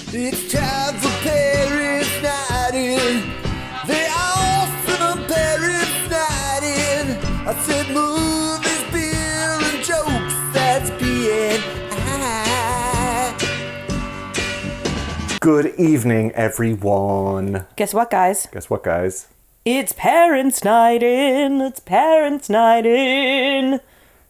It's time for Paris night in. They awesome Paris night in. I said movies, beer, and jokes. That's PNI. Good evening, everyone. Guess what, guys? Guess what, guys? It's Parents' Night In. It's Parents' Night In.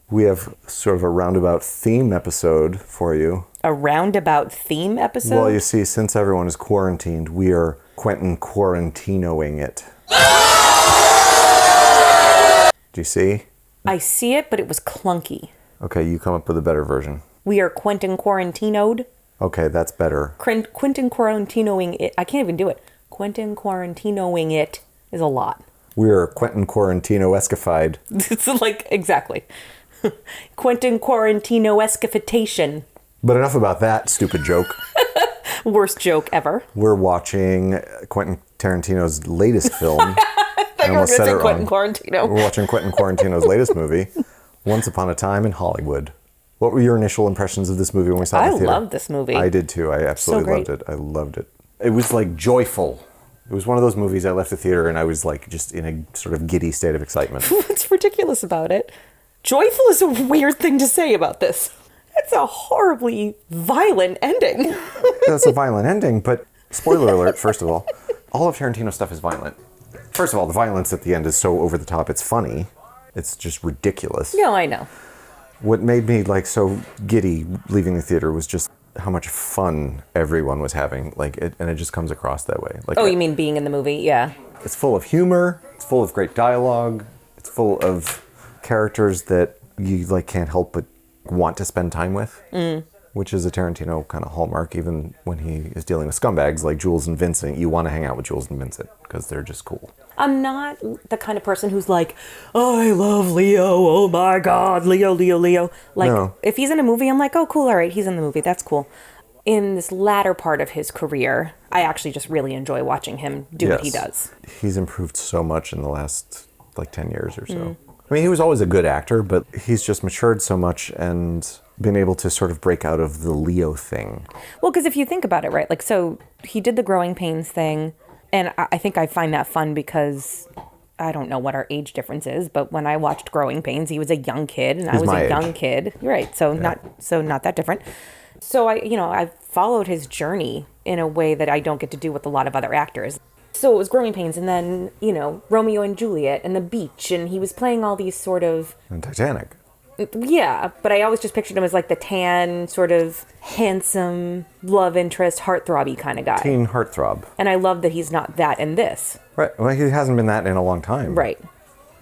We have sort of a roundabout theme episode for you. A roundabout theme episode? Well, you see, since everyone is quarantined, we are Quentin Quarantino'ing it. Do you see? I see it, but it was clunky. Okay, you come up with a better version. We are Quentin Quarantino'd. Okay, that's better. Quentin Quarantino'ing it. I can't even do it. Quentin Quarantino'ing it is a lot. We are Quentin Quarantino-esquified. It's like, exactly. Quentin Quarantino-esquification. But enough about that stupid joke. Worst joke ever. We're watching Quentin Tarantino's latest film. I thought you were going to say Quentin Quarantino. We're watching Quentin Quarantino's latest movie, Once Upon a Time in Hollywood. What were your initial impressions of this movie when we saw it in the theater? I loved this movie. I did too. I absolutely loved it. I loved it. It was like joyful. It was one of those movies I left the theater and I was like just in a sort of giddy state of excitement. What's ridiculous about it? Joyful is a weird thing to say about this. It's a horribly violent ending. That's a violent ending, but spoiler alert, first of all of Tarantino stuff is violent. First of all, the violence at the end is so over the top, it's funny. It's just ridiculous. No, I know. What made me like so giddy leaving the theater was just how much fun everyone was having. And it just comes across that way. Oh, you mean being in the movie? Yeah. It's full of humor. It's full of great dialogue. It's full of characters that you like can't help but want to spend time with, which is a Tarantino kind of hallmark. Even when he is dealing with scumbags like Jules and Vincent, you want to hang out with Jules and Vincent because they're just cool. I'm not the kind of person who's like, oh, I love Leo. Oh my God, Leo. Like, no. If he's in a movie, I'm like, oh, cool. All right, he's in the movie. That's cool. In this latter part of his career, I actually just really enjoy watching him do what he does. He's improved so much in the last 10 years or so. I mean, he was always a good actor, but he's just matured so much and been able to sort of break out of the Leo thing. Well, because if you think about it, right, like, so he did the Growing Pains thing, and I think I find that fun because I don't know what our age difference is, but when I watched Growing Pains, he was a young kid, and I was a young kid. You're right, so not that different. So I followed his journey in a way that I don't get to do with a lot of other actors. So it was Growing Pains, and then, Romeo and Juliet, and The Beach, and he was playing all these sort of... And Titanic. Yeah, but I always just pictured him as like the tan, sort of handsome, love interest, heartthrobby kind of guy. Teen heartthrob. And I love that he's not that in this. Right, well, he hasn't been that in a long time. Right.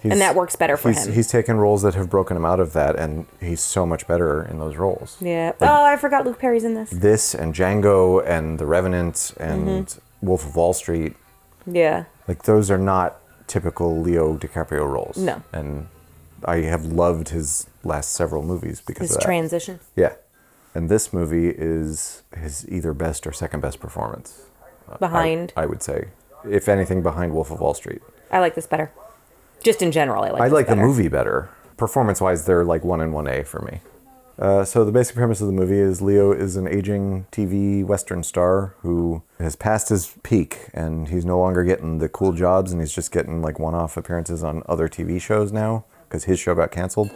And that works better for him. He's taken roles that have broken him out of that, and he's so much better in those roles. Yeah. I forgot Luke Perry's in this. This, and Django, and The Revenant, and Wolf of Wall Street. Yeah. Like, those are not typical Leo DiCaprio roles. No. And I have loved his last several movies because of that. His transition. Yeah. And this movie is his either best or second best performance. Behind? I would say. If anything, behind Wolf of Wall Street. I like this better. Just in general, I like the movie better. Performance-wise, they're like 1 and 1A for me. So the basic premise of the movie is Leo is an aging TV Western star who has passed his peak, and he's no longer getting the cool jobs, and he's just getting like one-off appearances on other TV shows now because his show got canceled.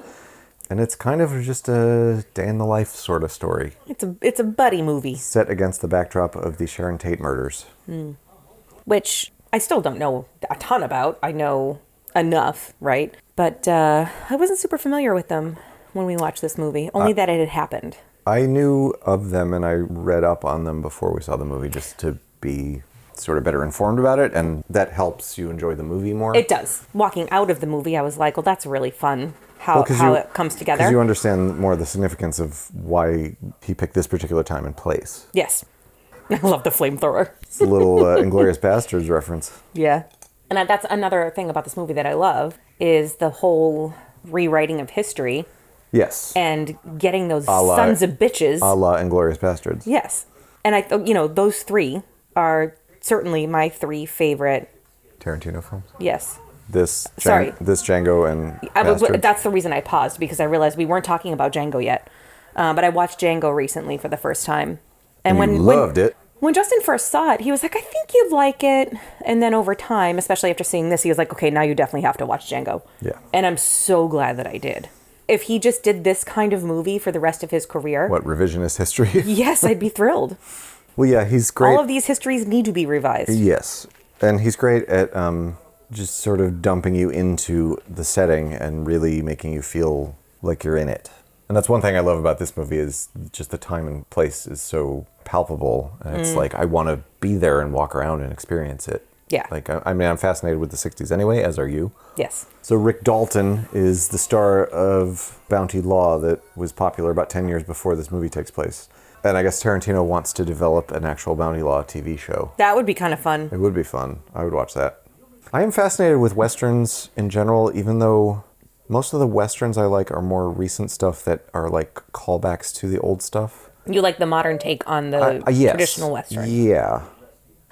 And it's kind of just a day-in-the-life sort of story. It's a buddy movie. Set against the backdrop of the Sharon Tate murders. Which I still don't know a ton about. I know enough, right? But I wasn't super familiar with them when we watched this movie, only that it had happened. I knew of them and I read up on them before we saw the movie just to be sort of better informed about it, and that helps you enjoy the movie more. It does. Walking out of the movie, I was like, well, that's really fun how it comes together. Because you understand more the significance of why he picked this particular time and place. Yes. I love the flamethrower. It's a little Inglourious Basterds reference. Yeah. And that's another thing about this movie that I love, is the whole rewriting of history. Yes. And getting those sons of bitches. A la Inglourious Basterds. Yes. And I those three are certainly my three favorite Tarantino films? Yes. This Django and Bastards. That's the reason I paused, because I realized we weren't talking about Django yet. But I watched Django recently for the first time. And loved it. When Justin first saw it, he was like, I think you'd like it. And then over time, especially after seeing this, he was like, okay, now you definitely have to watch Django. Yeah. And I'm so glad that I did. If he just did this kind of movie for the rest of his career. What, revisionist history? Yes, I'd be thrilled. Well, yeah, he's great. All of these histories need to be revised. Yes. And he's great at just sort of dumping you into the setting and really making you feel like you're in it. And that's one thing I love about this movie is just the time and place is so palpable. And it's like, I want to be there and walk around and experience it. Yeah. Like, I mean, I'm fascinated with the 60s anyway, as are you. Yes. So Rick Dalton is the star of Bounty Law that was popular about 10 years before this movie takes place. And I guess Tarantino wants to develop an actual Bounty Law TV show. That would be kind of fun. It would be fun. I would watch that. I am fascinated with Westerns in general, even though most of the Westerns I like are more recent stuff that are like callbacks to the old stuff. You like the modern take on the Yes. traditional Western. Yeah.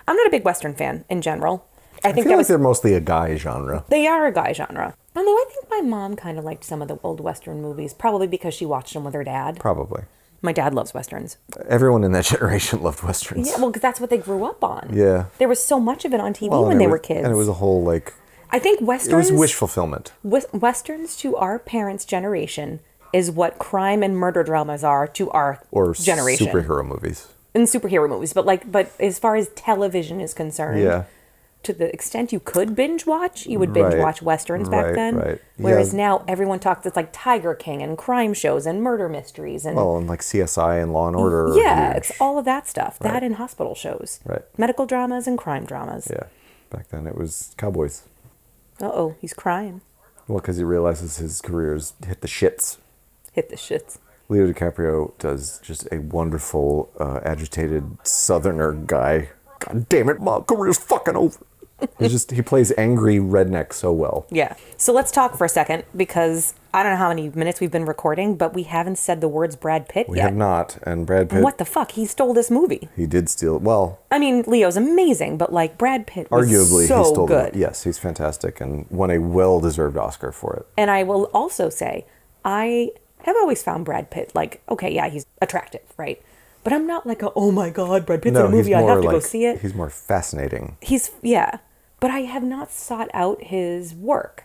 I'm not a big Western fan in general. I think feel like they're mostly a guy genre. They are a guy genre. Although I think my mom kind of liked some of the old Western movies, probably because she watched them with her dad. Probably. My dad loves Westerns. Everyone in that generation loved Westerns. Yeah, well, because that's what they grew up on. Yeah. There was so much of it on TV when they were kids. And it was a whole, like... I think It Westerns... was wish fulfillment. Westerns to our parents' generation is what crime and murder dramas are to our generation. Or superhero movies. And superhero movies. But as far as television is concerned... Yeah. To the extent you could binge watch, you would binge watch Westerns back then. Right. Whereas now everyone talks, it's like Tiger King and crime shows and murder mysteries. And and like CSI and Law and Order. yeah, huge. it's all of that stuff. That and hospital shows. Right. Medical dramas and crime dramas. Yeah. Back then it was cowboys. Uh-oh, he's crying. Well, because he realizes his career's hit the shits. Hit the shits. Leo DiCaprio does just a wonderful, agitated Southerner guy. God damn it, my career's fucking over. He plays angry redneck so well. Yeah. So let's talk for a second, because I don't know how many minutes we've been recording, but we haven't said the words Brad Pitt yet. We have not, and Brad Pitt... What the fuck? He stole this movie. He did steal... Well... I mean, Leo's amazing, but like Brad Pitt was arguably, so he stole good. Yes, he's fantastic and won a well-deserved Oscar for it. And I will also say, I have always found Brad Pitt, like, okay, yeah, he's attractive, right? But I'm not like, oh my God, Brad Pitt's in a movie, I have to go see it. He's more fascinating. Yeah. But I have not sought out his work.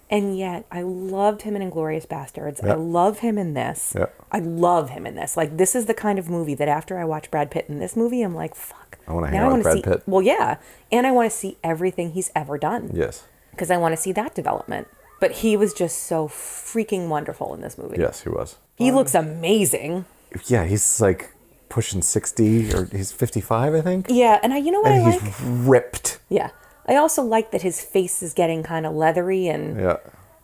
And yet, I loved him in Inglourious Bastards. Yep. I love him in this. Yep. I love him in this. Like, this is the kind of movie that after I watch Brad Pitt in this movie, I'm like, fuck. I want to hang out with Brad Pitt. Well, yeah. And I want to see everything he's ever done. Yes. Because I want to see that development. But he was just so freaking wonderful in this movie. Yes, he was. He looks amazing. Yeah, he's like pushing 60, or he's 55, I think. Yeah, and you know what I like? And he's ripped. Yeah. I also like that his face is getting kind of leathery and... Yeah.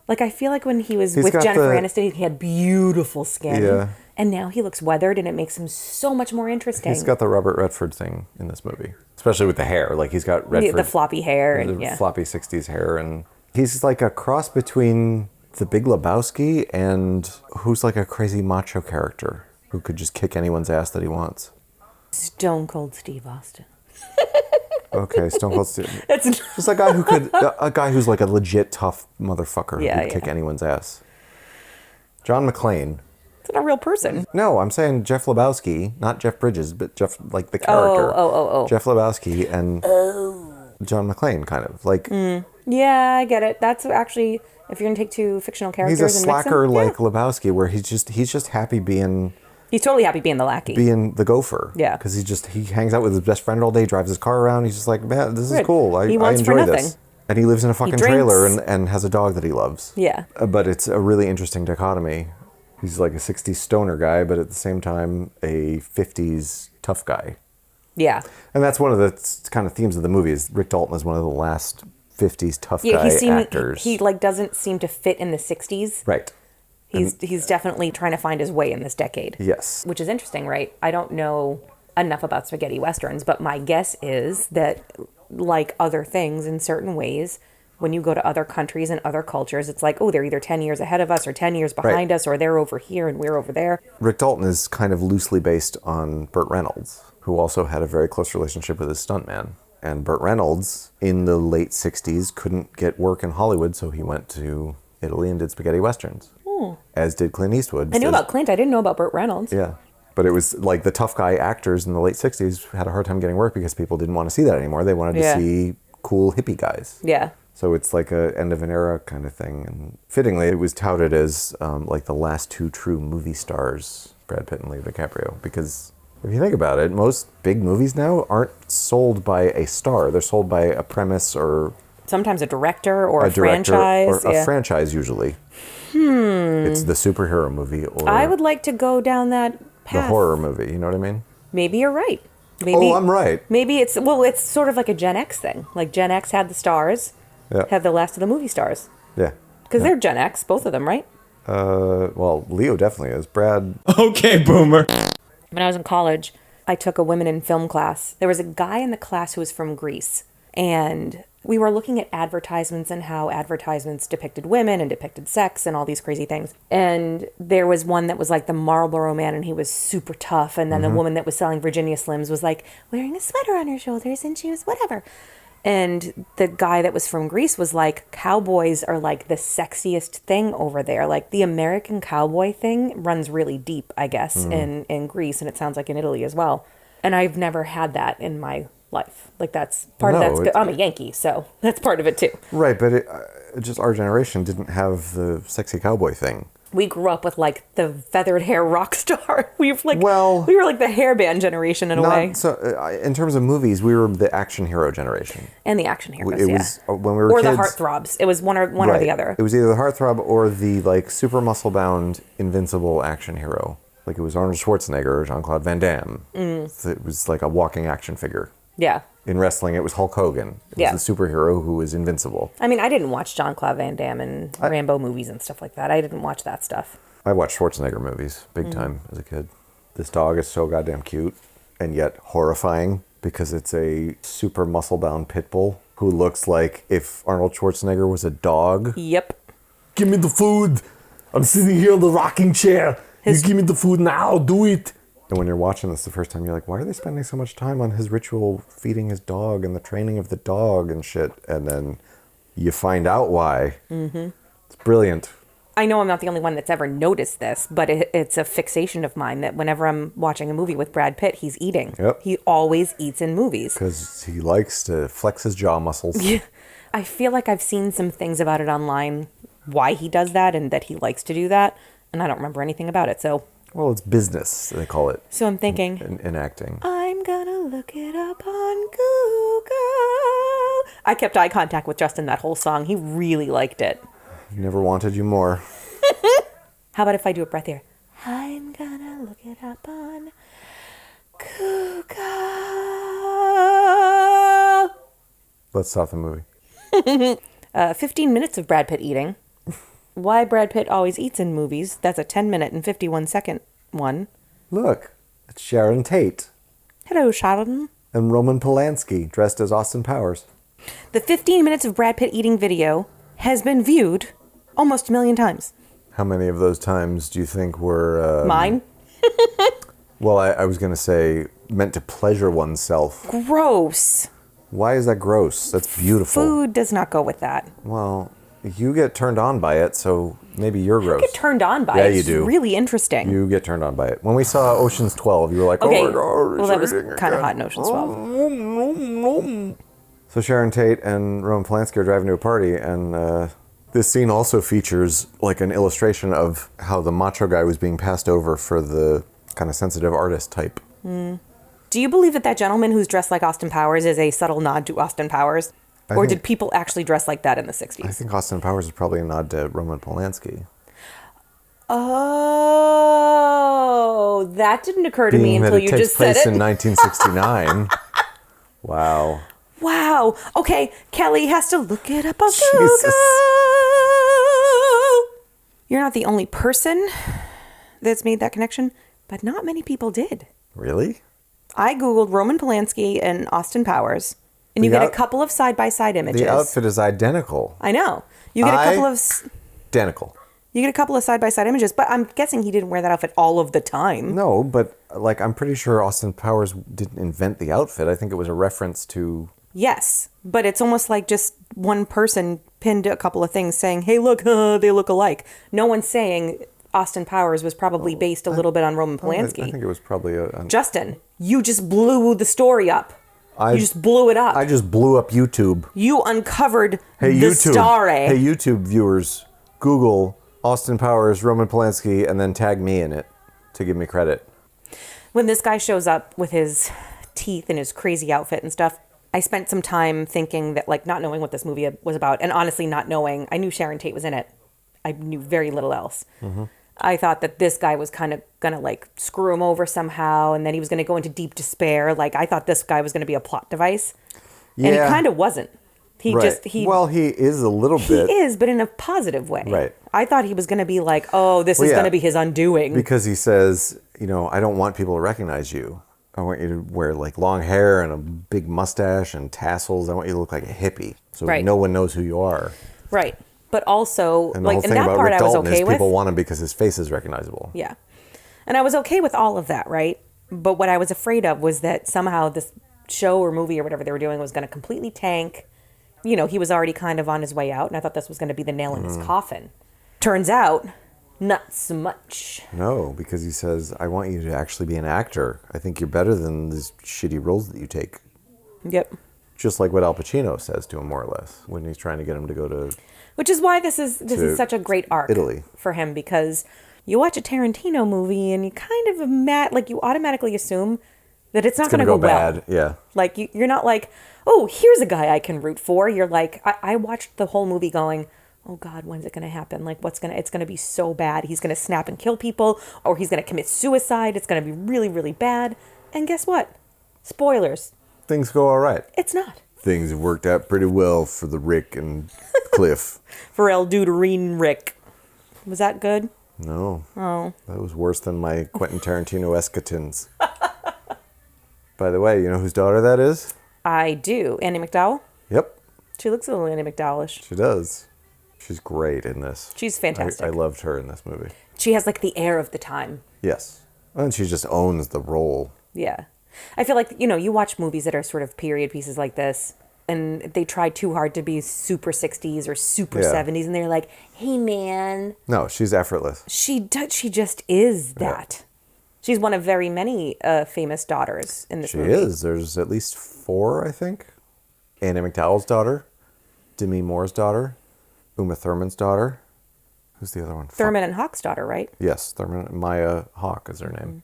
Like, I feel like when he was He's with got Jennifer the- Aniston, he had beautiful skin. Yeah. And now he looks weathered, and it makes him so much more interesting. He's got the Robert Redford thing in this movie. Especially with the hair. Like, he's got Redford... The floppy hair. And, the floppy 60s hair. And he's like a cross between The Big Lebowski and who's like a crazy macho character who could just kick anyone's ass that he wants. Stone Cold Steve Austin. Okay, Stone Cold Steve. That's Just a guy a guy who's like a legit tough motherfucker who could kick anyone's ass. John McClane. It's not a real person. No, I'm saying Jeff Lebowski, not Jeff Bridges, but Jeff, like the character. Oh. Jeff Lebowski and John McClane, kind of like. Yeah, I get it. That's actually, if you're gonna take two fictional characters, He's a and mix slacker them, like Lebowski, where he's just happy being totally happy being the lackey. being the gopher. Yeah. Because he hangs out with his best friend all day, drives his car around. He's just like, man, this is Right. cool. I He wants for enjoy nothing. this. And he lives in a fucking drinks. trailer and has a dog that he loves. Yeah. But it's a really interesting dichotomy. He's like a 60s stoner guy, but at the same time, a 50s tough guy. Yeah. And that's one of the kind of themes of the movie is Rick Dalton is one of the last 50s tough guy actors. He like doesn't seem to fit in the 60s. Right. He's definitely trying to find his way in this decade. Yes. Which is interesting, right? I don't know enough about spaghetti westerns, but my guess is that, like other things in certain ways, when you go to other countries and other cultures, it's like, oh, they're either 10 years ahead of us or 10 years behind us, or they're over here and we're over there. Rick Dalton is kind of loosely based on Burt Reynolds, who also had a very close relationship with his stuntman. And Burt Reynolds, in the late 60s, couldn't get work in Hollywood, so he went to Italy and did spaghetti westerns. As did Clint Eastwood. I knew about Clint. I didn't know about Burt Reynolds. Yeah. But it was like the tough guy actors in the late 60s had a hard time getting work because people didn't want to see that anymore. They wanted to see cool hippie guys. Yeah. So it's like a end of an era kind of thing. And fittingly, it was touted as like the last two true movie stars, Brad Pitt and Leo DiCaprio. Because if you think about it, most big movies now aren't sold by a star. They're sold by a premise or... Sometimes a director or a franchise. Or a franchise, usually. It's the superhero movie or... I would like to go down that path. The horror movie, you know what I mean? Maybe you're right. Maybe, I'm right. Maybe it's sort of like a Gen X thing. Like Gen X had the stars, had the last of the movie stars. Yeah. Because they're Gen X, both of them, right? Well, Leo definitely is. Brad... Okay, boomer. When I was in college, I took a women in film class. There was a guy in the class who was from Greece. And we were looking at advertisements and how advertisements depicted women and depicted sex and all these crazy things. And there was one that was like the Marlboro Man, and he was super tough. And then the woman that was selling Virginia Slims was like wearing a sweater on her shoulders, and she was whatever. And the guy that was from Greece was like, cowboys are like the sexiest thing over there. Like the American cowboy thing runs really deep, I guess, in Greece. And it sounds like in Italy as well. And I've never had that in my life. Like that's part of that's good. I'm a Yankee, so that's part of it too. Right, but just our generation didn't have the sexy cowboy thing. We grew up with like the feathered hair rock star. We were like the hairband generation in a way. So in terms of movies, we were the action hero generation. And the action heroes, It was when we were or kids. the heartthrobs. It was one or the other. It was either the heartthrob or the like super muscle bound invincible action hero. Like it was Arnold Schwarzenegger or Jean-Claude Van Damme. It was like a walking action figure. Yeah. In wrestling, it was Hulk Hogan. It was the superhero who was invincible. I mean, I didn't watch Jean-Claude Van Damme and Rambo movies and stuff like that. I didn't watch that stuff. I watched Schwarzenegger movies big time as a kid. This dog is so goddamn cute and yet horrifying because it's a super muscle-bound pit bull who looks like if Arnold Schwarzenegger was a dog. Yep. Give me the food. I'm sitting here in the rocking chair. You give me the food now. Do it. And when you're watching this the first time, you're like, why are they spending so much time on his ritual feeding his dog and the training of the dog and shit? And then you find out why. It's brilliant. I know I'm not the only one that's ever noticed this, but it's a fixation of mine that whenever I'm watching a movie with Brad Pitt, he's eating. Yep. He always eats in movies. Because he likes to flex his jaw muscles. Yeah. I feel like I've seen some things about it online, why he does that and that he likes to do that. And I don't remember anything about it, so... Well, it's business, they call it. So I'm thinking... In acting. I'm gonna look it up on Google. I kept eye contact with Justin that whole song. He really liked it. Never wanted you more. How about if I do a breath here? I'm gonna look it up on Google. Let's stop the movie. 15 minutes of Brad Pitt eating. Why Brad Pitt always eats in movies. That's a 10-minute and 51-second one. Look, it's Sharon Tate. Hello, Sharon. And Roman Polanski, dressed as Austin Powers. The 15 minutes of Brad Pitt eating video has been viewed almost 1 million times. How many of those times do you think were... Mine? Well, I was going to say, meant to pleasure oneself. Gross. Why is that gross? That's beautiful. Food does not go with that. Well, you get turned on by it, so maybe you're gross. I get turned on by it. Yeah, you It's do. really interesting. You get turned on by it. When we saw Ocean's 12, you were like, Okay. oh my God. Well, that was it's eating kind of again." hot in Ocean's 12. So Sharon Tate and Roman Polanski are driving to a party, and this scene also features like an illustration of how the macho guy was being passed over for the kind of sensitive artist type. Do you believe that gentleman who's dressed like Austin Powers is a subtle nod to Austin Powers? Or did people actually dress like that in the 60s? I think Austin Powers is probably a nod to Roman Polanski. Oh, that didn't occur to me until you just said it. Being that it takes place in 1969. Wow. Wow. Okay, Kelly has to look it up on Jesus. Google. You're not the only person that's made that connection, but not many people did. Really? I Googled Roman Polanski and Austin Powers, and you get a couple of side-by-side images. The outfit is identical. I know. You get a couple of... Identical. You get a couple of side-by-side images, but I'm guessing he didn't wear that outfit all of the time. No, but like I'm pretty sure Austin Powers didn't invent the outfit. I think it was a reference to... Yes, but it's almost like just one person pinned a couple of things saying, hey, look, they look alike. No one's saying Austin Powers was probably based a little bit on Roman Polanski. I think it was probably Justin, you just blew the story up. You just blew it up. I just blew up YouTube. You uncovered the YouTube. story. Hey, YouTube viewers, Google Austin Powers, Roman Polanski, and then tag me in it to give me credit. When this guy shows up with his teeth and his crazy outfit and stuff, I spent some time thinking that, like, not knowing what this movie was about, and honestly not knowing, I knew Sharon Tate was in it. I knew very little else. Mm-hmm. I thought that this guy was kind of going to, like, screw him over somehow, and then he was going to go into deep despair. Like, I thought this guy was going to be a plot device. Yeah. And he kind of wasn't. He is a little bit. He is, but in a positive way. Right. I thought he was going to be like, oh, this is going to be his undoing. Because he says, I don't want people to recognize you. I want you to wear, like, long hair and a big mustache and tassels. I want you to look like a hippie, so no one knows who you are. Right. But also, and the whole thing about Rick Dalton is people want him because his face is recognizable. Yeah. And I was okay with all of that, right? But what I was afraid of was that somehow this show or movie or whatever they were doing was going to completely tank. He was already kind of on his way out, and I thought this was going to be the nail in his coffin. Turns out, not so much. No, because he says, I want you to actually be an actor. I think you're better than these shitty roles that you take. Yep. Just like what Al Pacino says to him, more or less, when he's trying to get him to go to... Which is why this is such a great arc Italy. For him, because you watch a Tarantino movie and you kind of you automatically assume that it's not going to go bad. Well. Yeah. Like you're not like, oh, here's a guy I can root for. You're like, I watched the whole movie going, oh God, when's it going to happen? Like it's going to be so bad. He's going to snap and kill people, or he's going to commit suicide. It's going to be really, really bad. And guess what? Spoilers. Things go all right. It's not. Things have worked out pretty well for the Rick and Cliff. For El Duderine Rick. Was that good? No. Oh. That was worse than my Quentin Tarantino escatins. By the way, you know whose daughter that is? I do. Annie McDowell? Yep. She looks a little Annie McDowell-ish. She does. She's great in this. She's fantastic. I loved her in this movie. She has like the air of the time. Yes. And she just owns the role. Yeah. I feel like, you watch movies that are sort of period pieces like this, and they try too hard to be super 60s or super 70s, and they're like, hey, man. No, she's effortless. She just is that. Yeah. She's one of very many famous daughters in this movie. She is. There's at least 4, I think. Annie McDowell's daughter, Demi Moore's daughter, Uma Thurman's daughter. Who's the other one? Thurman and Hawke's daughter, right? Yes, Thurman. Maya Hawke is her name.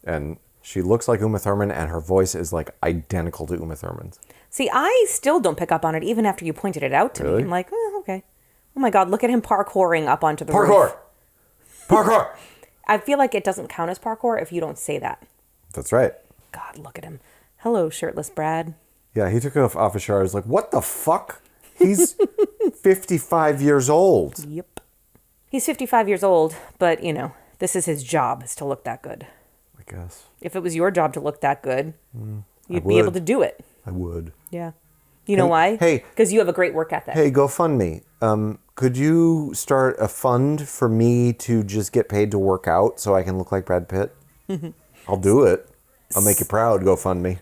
Mm-hmm. And she looks like Uma Thurman, and her voice is like identical to Uma Thurman's. See, I still don't pick up on it, even after you pointed it out to me. I'm like, oh, okay. Oh my God, look at him parkouring up onto the roof. Parkour! I feel like it doesn't count as parkour if you don't say that. That's right. God, look at him. Hello, shirtless Brad. Yeah, he took it off his shirt. I was like, what the fuck? He's 55 years old. Yep. He's 55 years old, but, this is his job, is to look that good. I guess. If it was your job to look that good, you'd be able to do it. I would. Yeah. You know why? Hey. Because you have a great work ethic. Hey, GoFundMe. Could you start a fund for me to just get paid to work out so I can look like Brad Pitt? I'll do it. I'll make you proud, GoFundMe.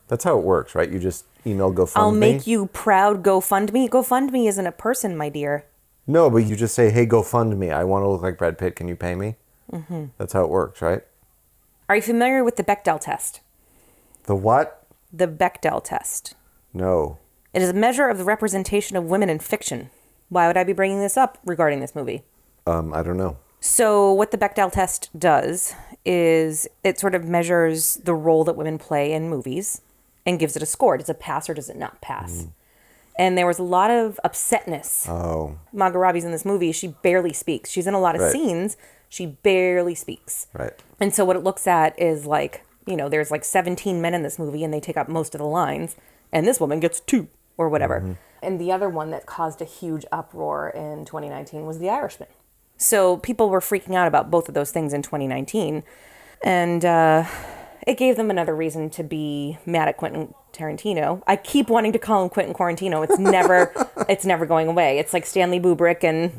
That's how it works, right? You just email GoFundMe. I'll make you proud, GoFundMe. GoFundMe isn't a person, my dear. No, but you just say, hey, GoFundMe. I want to look like Brad Pitt. Can you pay me? Mm-hmm. That's how it works, right? Are you familiar with the Bechdel Test? The what? The Bechdel Test. No. It is a measure of the representation of women in fiction. Why would I be bringing this up regarding this movie? I don't know. So what the Bechdel Test does is it sort of measures the role that women play in movies and gives it a score. Does it pass or does it not pass? And there was a lot of upsetness. Oh. Margot Robbie's in this movie. She barely speaks. She's in a lot of scenes. She barely speaks. Right. And so what it looks at is like, there's like 17 men in this movie and they take up most of the lines. And this woman gets 2 or whatever. Mm-hmm. And the other one that caused a huge uproar in 2019 was The Irishman. So people were freaking out about both of those things in 2019. And it gave them another reason to be mad at Quentin Tarantino. I keep wanting to call him Quentin Quarantino. It's never going away. It's like Stanley Kubrick and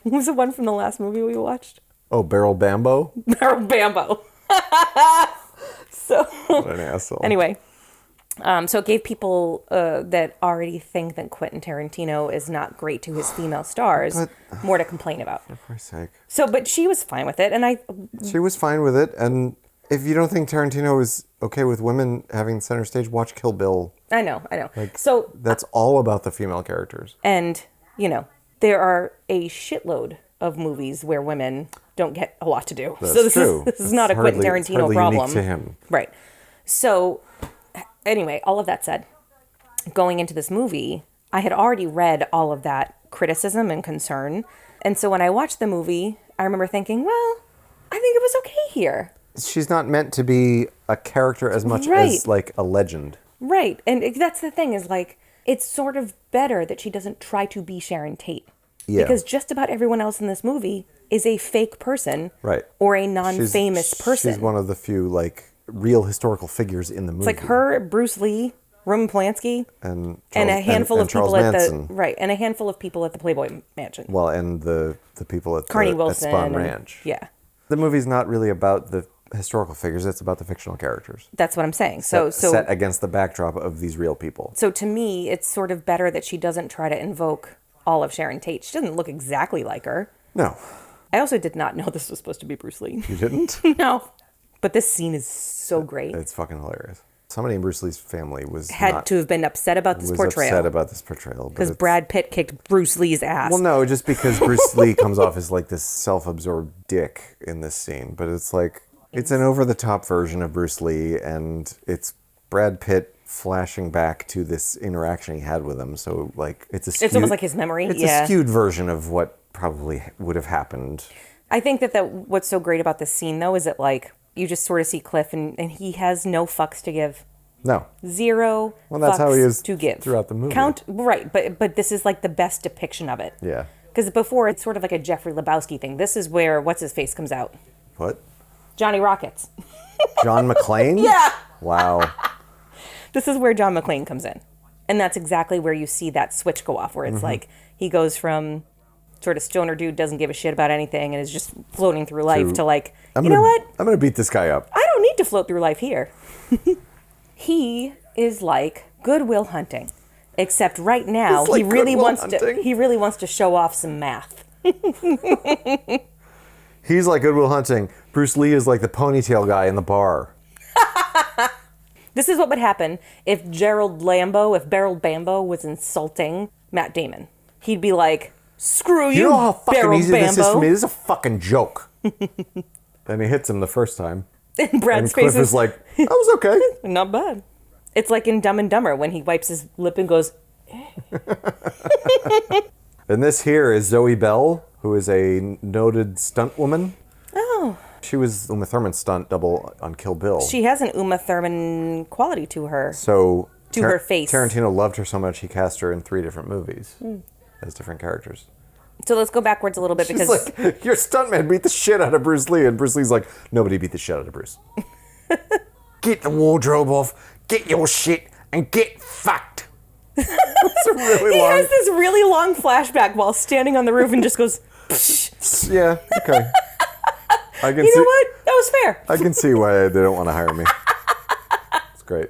what was the one from the last movie we watched? Oh, Barrel Bambo? Barrel Bambo. So what an asshole. Anyway, So it gave people that already think that Quentin Tarantino is not great to his female stars more to complain about. For Christ's sake. So, but she was fine with it, and She was fine with it, and if you don't think Tarantino is okay with women having center stage, watch Kill Bill. I know. Like, so that's all about the female characters. And, there are a shitload of movies where women don't get a lot to do. That's so this true. is not a Quentin Tarantino problem. Unique to him. Right. So, anyway, all of that said, going into this movie, I had already read all of that criticism and concern. And so when I watched the movie, I remember thinking, well, I think it was okay here. She's not meant to be a character as much as, like, a legend. Right. And that's the thing is, like, it's sort of better that she doesn't try to be Sharon Tate. Yeah. Because just about everyone else in this movie is a fake person. Right. Or a non-famous person. She's one of the few, like, real historical figures in the movie. It's like her, Bruce Lee, Roman Polanski, and a handful of Charles people Manson. and a handful of people at the Playboy Mansion. Well, and the people at Carney at Wilson Spahn Ranch. Yeah. The movie's not really about the historical figures, it's about the fictional characters. That's what I'm saying. Set against the backdrop of these real people. So to me, it's sort of better that she doesn't try to invoke all of Sharon Tate. She doesn't look exactly like her. No. I also did not know this was supposed to be Bruce Lee. You didn't? No. But this scene is so great. It's fucking hilarious. Somebody in Bruce Lee's family had to have been upset about this portrayal. Upset about this portrayal. Because Brad Pitt kicked Bruce Lee's ass. Well, no, just because Bruce Lee comes off as like this self-absorbed dick in this scene. But it's like, it's an over-the-top version of Bruce Lee, and it's Brad Pitt flashing back to this interaction he had with him. So, like, it's almost like his memory. It's a skewed version of what probably would have happened. I think that what's so great about this scene, though, is that, like, you just sort of see Cliff, and he has no fucks to give. No. Zero well, that's fucks how he is to give. Throughout the movie. Right, but this is, like, the best depiction of it. Yeah. Because before, it's sort of like a Jeffrey Lebowski thing. This is where what's-his-face comes out. What? Johnny Rockets. John McClane? Yeah. Wow. This is where John McClane comes in. And that's exactly where you see that switch go off, where it's like he goes from sort of stoner dude, doesn't give a shit about anything, and is just floating through life to like, you know what? I'm going to beat this guy up. I don't need to float through life here. He is like Good Will Hunting, except right now like he really Good Will wants to show off some math. He's like Good Will Hunting. Bruce Lee is like the ponytail guy in the bar. This is what would happen if Beryl Bambo was insulting Matt Damon. He'd be like, screw you, You know how fucking Beryl easy Bambo. this is for me? This is a fucking joke. Then he hits him the first time. And Brad's and Cliff face is like, that was okay. Not bad. It's like in Dumb and Dumber when he wipes his lip and goes, And this here is Zoe Bell, who is a noted stunt woman. oh. She was Uma Thurman's stunt double on Kill Bill. She has an Uma Thurman quality to her. So To her face. Tarantino loved her so much he cast her in 3 different movies as different characters. So let's go backwards a little bit She's because like, your stuntman beat the shit out of Bruce Lee, and Bruce Lee's like, nobody beat the shit out of Bruce. Get the wardrobe off, get your shit, and get fucked. It's a really he long. has this really long flashback while standing on the roof and just goes, psh. Yeah, okay. I can You see, know what? That was fair. I can see why they don't want to hire me. It's great.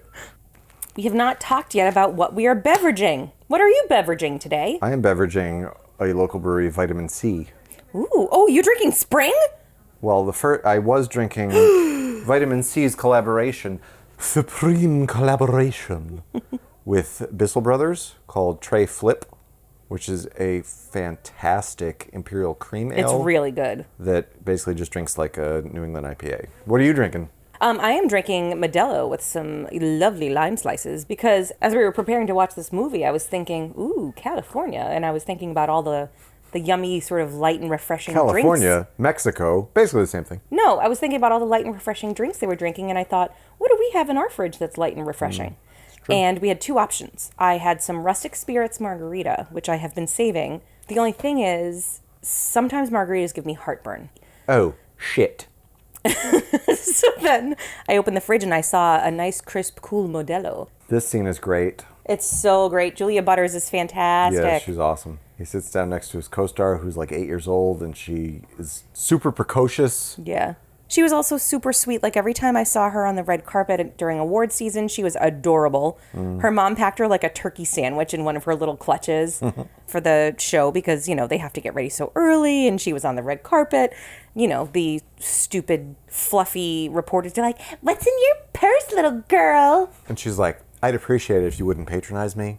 We have not talked yet about what we are beveraging. What are you beveraging today? I am beveraging a local brewery, Vitamin C. Ooh, oh, you're drinking spring? Well, I was drinking Vitamin C's collaboration, Supreme Collaboration, with Bissell Brothers called Trey Flip, which is a fantastic Imperial Cream Ale. It's really good. That basically just drinks like a New England IPA. What are you drinking? I am drinking Modelo with some lovely lime slices because as we were preparing to watch this movie, I was thinking, ooh, California. And I was thinking about all the yummy sort of light and refreshing drinks. California, Mexico, basically the same thing. No, I was thinking about all the light and refreshing drinks they were drinking, and I thought, what do we have in our fridge that's light and refreshing? And we had 2 options. I had some Rustic Spirits margarita, which I have been saving. The only thing is, sometimes margaritas give me heartburn. Oh, shit. So then I opened the fridge and I saw a nice, crisp, cool Modelo. This scene is great. It's so great. Julia Butters is fantastic. Yeah, she's awesome. He sits down next to his co-star, who's like 8 years old, and she is super precocious. Yeah. She was also super sweet. Like every time I saw her on the red carpet during award season, she was adorable. Her mom packed her like a turkey sandwich in one of her little clutches for the show because, you know, they have to get ready so early and she was on the red carpet. You know, the stupid, fluffy reporters are like, "What's in your purse, little girl?" And she's like, "I'd appreciate it if you wouldn't patronize me.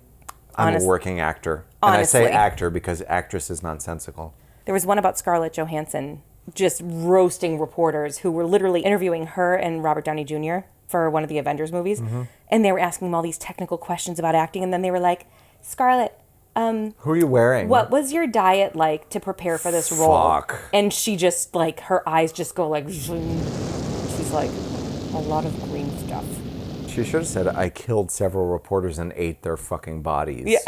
I'm a working actor." And Honestly. I say actor because actress is nonsensical. There was one about Scarlett Johansson just roasting reporters who were literally interviewing her and Robert Downey Jr. for one of the Avengers movies. And they were asking him all these technical questions about acting. And then they were like, "Scarlett, Who are you wearing? what was your diet like to prepare for this role?" Fuck. And she just, like, her eyes just go like, zoom. She's like, "A lot of green stuff." She should have said, "I killed several reporters and ate their fucking bodies." Yeah.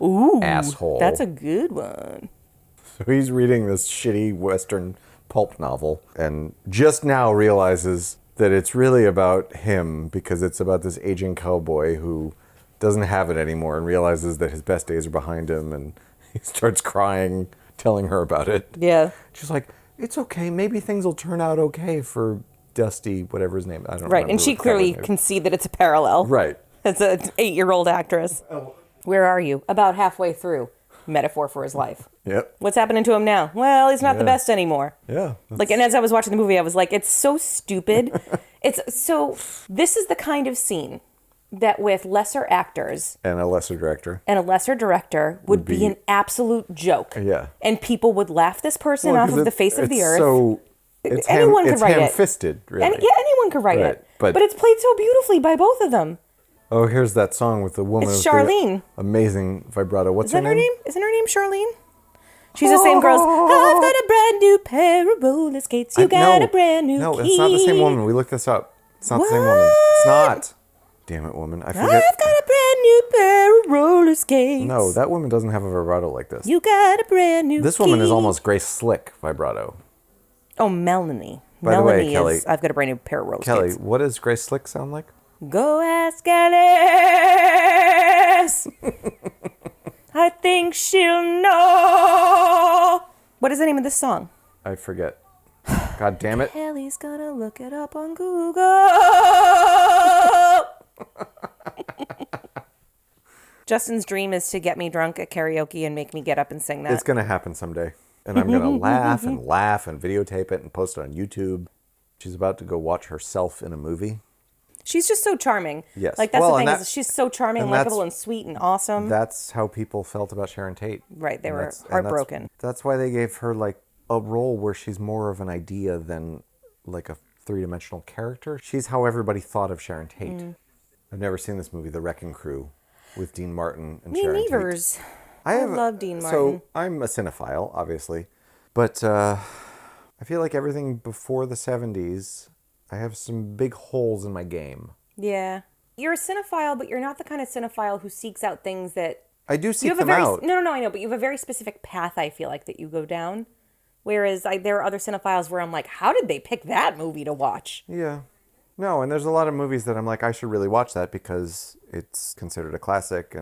Ooh. Asshole. That's a good one. So he's reading this shitty Western pulp novel and just now realizes that it's really about him because it's about this aging cowboy who doesn't have it anymore and realizes that his best days are behind him, and he starts crying, telling her about it. Yeah. She's like, "It's okay. Maybe things will turn out okay for Dusty, whatever his name." I don't Right. remember And she what the clearly cowboy's name can see that it's a parallel. is. Right. As an 8-year-old actress. Where are you? About halfway through. Metaphor for his life. Yep. What's happening to him now? Well, he's not the best anymore. Yeah. Like, and as I was watching the movie, I was like, it's so stupid. This is the kind of scene that with lesser actors And a lesser director. and a lesser director would be an absolute joke. Yeah. And people would laugh this person off of the face of the earth. So it's Anyone could write it. ham-fisted, really. And, yeah, anyone could write Right, it. but- But it's played so beautifully by both of them. Oh, here's that song with the woman It's with Charlene. the amazing vibrato. What's Isn't her name? Isn't her name Charlene? She's the same girl. I've got a brand new pair of roller skates. You got a brand new No, key. it's not the same woman. We looked this up. It's not the same woman. It's not. Damn it, woman. I forget. I've got a brand new pair of roller skates. No, that woman doesn't have a vibrato like this. You got a brand new This woman is key. almost Grace Slick vibrato. Oh, Melanie. By the way, Melanie Kelly- is. I've got a brand new pair of roller Kelly, skates. what does Grace Slick sound like? Go ask Alice. I think she'll know. What is the name of this song? I forget. God damn it. Kelly's gonna look it up on Google. Justin's dream is to get me drunk at karaoke and make me get up and sing that. It's going to happen someday. And I'm going to laugh and videotape it and post it on YouTube. She's about to go watch herself in a movie. She's just so charming. Yes. Like, that's Well, the and thing, that- is she's so charming, and likable, that's- and sweet and awesome. That's how people felt about Sharon Tate. Right, they And were that's- and heartbroken. That's why they gave her like a role where she's more of an idea than like a three-dimensional character. She's how everybody thought of Sharon Tate. Mm. I've never seen this movie, The Wrecking Crew, with Dean Martin and Me Sharon Tate. neithers. I love Dean Martin. So I'm a cinephile, obviously, but I feel like everything before the 70s, I have some big holes in my game. Yeah. You're a cinephile, but you're not the kind of cinephile who seeks out things that... I do You seek have a them very... out. No, I know, but you have a very specific path, I feel like, that you go down. Whereas there are other cinephiles where I'm like, how did they pick that movie to watch? Yeah. No, and there's a lot of movies that I'm like, I should really watch that because it's considered a classic.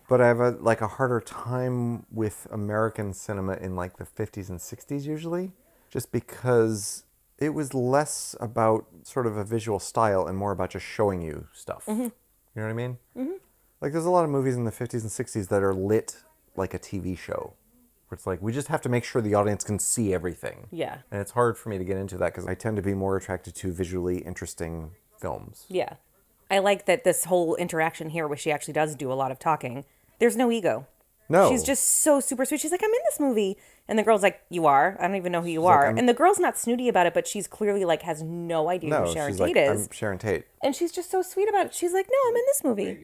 But I have a harder time with American cinema in like the 50s and 60s usually, just because it was less about sort of a visual style and more about just showing you stuff. Mm-hmm. You know what I mean? Mm-hmm. Like there's a lot of movies in the 50s and 60s that are lit like a TV show. Where it's like, we just have to make sure the audience can see everything. Yeah. And it's hard for me to get into that because I tend to be more attracted to visually interesting films. Yeah. I like that this whole interaction here where she actually does do a lot of talking. There's no ego. No. She's just so super sweet. She's like, I'm in this movie. And the girl's like, you are? I don't even know who you like, are. I'm- and the girl's not snooty about it, but she's clearly like has no idea No, who Sharon she's Tate like, is. I'm Sharon Tate. And she's just so sweet about it. She's like, no, I'm in this movie.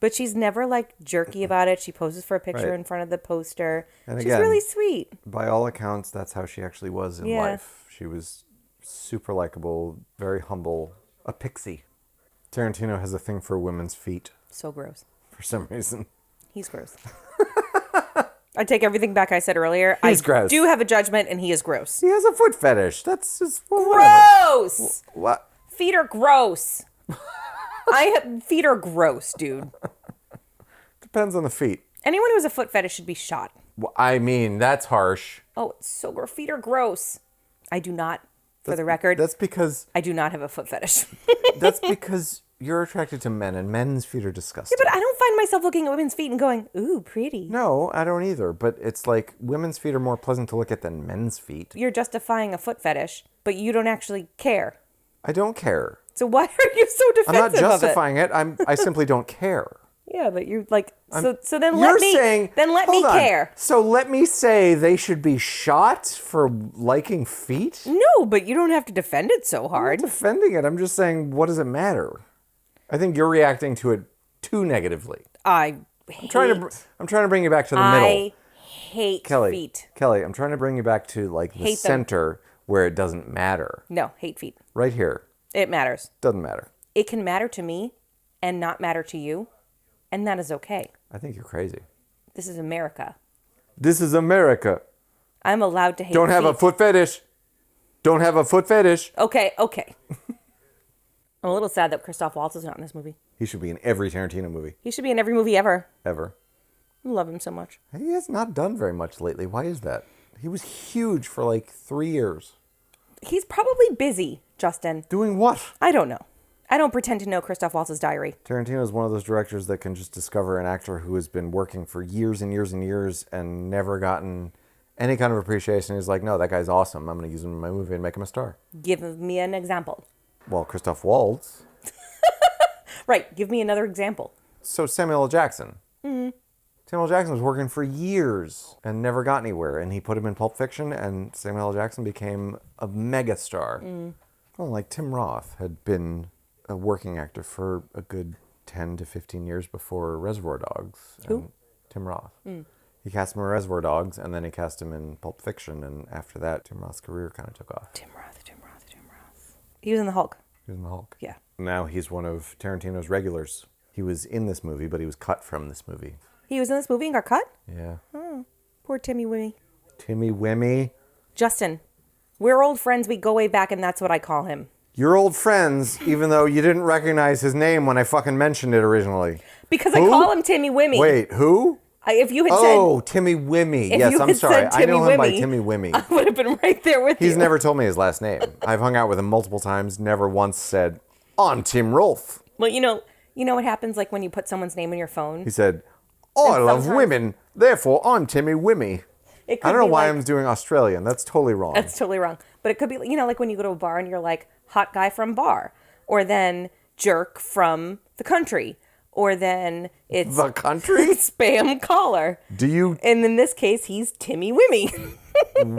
But she's never like jerky about it. She poses for a picture Right. in front of the poster. And She's again, really sweet. By all accounts, that's how she actually was in Yeah. life. She was super likable, very humble, a pixie. Tarantino has a thing for women's feet So gross. for some reason. He's gross. I take everything back I said earlier. He's I gross. do have a judgment, and he is gross. He has a foot fetish. That's just whatever. Gross! What? Feet are gross. Feet are gross, dude. Depends on the feet. Anyone who has a foot fetish should be shot. Well, I mean, that's harsh. Oh, it's so gross. Feet are gross. I do not For the record, That's because I do not have a foot fetish. that's because you're attracted to men, and men's feet are disgusting. But I don't find myself looking at women's feet and going, ooh, pretty. No, I don't either. But it's like women's feet are more pleasant to look at than men's feet. You're justifying a foot fetish, but you don't actually care. I don't care. So why are you so defensive I'm not of it? justifying it. I simply don't care. Yeah, but you're like, so then You're let me saying, let me hold on. care. So let me say they should be shot for liking feet? No, but you don't have to defend it so hard. I'm not defending it. I'm just saying, what does it matter? I think you're reacting to it too negatively. I'm trying to bring you back to the middle. I hate feet. Kelly, I'm trying to bring you back to like the Hate them. center where it doesn't matter. No, hate feet. Right here. It matters. Doesn't matter. It can matter to me and not matter to you, and that is okay. I think you're crazy. This is America. This is America. I'm allowed to hate Don't have a feet. foot fetish. Don't have a foot fetish. Okay. I'm a little sad that Christoph Waltz is not in this movie. He should be in every Tarantino movie. He should be in every movie ever. Ever. I love him so much. He has not done very much lately. Why is that? He was huge for like 3 years. He's probably busy, Justin. Doing what? I don't know. I don't pretend to know Christoph Waltz's diary. Tarantino is one of those directors that can just discover an actor who has been working for years and years and years and never gotten any kind of appreciation. He's like, no, that guy's awesome. I'm going to use him in my movie and make him a star. Give me an example. Well, Christoph Waltz. Right. Give me another example. So Samuel L. Jackson. Mm-hmm. Samuel L. Jackson was working for years and never got anywhere. And he put him in Pulp Fiction, and Samuel L. Jackson became a megastar. Well, like Tim Roth had been a working actor for a good 10 to 15 years before Reservoir Dogs. Who? Tim Roth. He cast him in Reservoir Dogs, and then he cast him in Pulp Fiction, and after that, Tim Roth's career kind of took off. Tim Roth. He was in the Hulk. He was in the Hulk. Yeah. Now he's one of Tarantino's regulars. He was in this movie, but he was cut from this movie. He was in this movie and got cut? Yeah. Poor Timmy Wimmy. Timmy Wimmy. Justin, we're old friends. We go way back, and that's what I call him. You're old friends, even though you didn't recognize his name when I fucking mentioned it originally. Because I call him Timmy Wimmy. Wait, who? If you had Oh, Timmy Wimmy. If Yes, you I'm had sorry. said I know Timmy him by Wimmy, Timmy Wimmy. I would have been right there with you. He's never told me his last name. I've hung out with him multiple times, never once said, I'm Tim Rolfe. Well, you know what happens like when you put somenene's name in your phone? He said, oh, I And love sometimes- women, therefore I'm Timmy Wimmy. It could I don't know be why like- I'm doing Australian. That's totally wrong. That's totally wrong. But it could be, like when you go to a bar and you're like, hot guy from bar. Or then jerk from the country. Or then it's The country? spam caller. Do you, And in this case, he's Timmy Wimmy.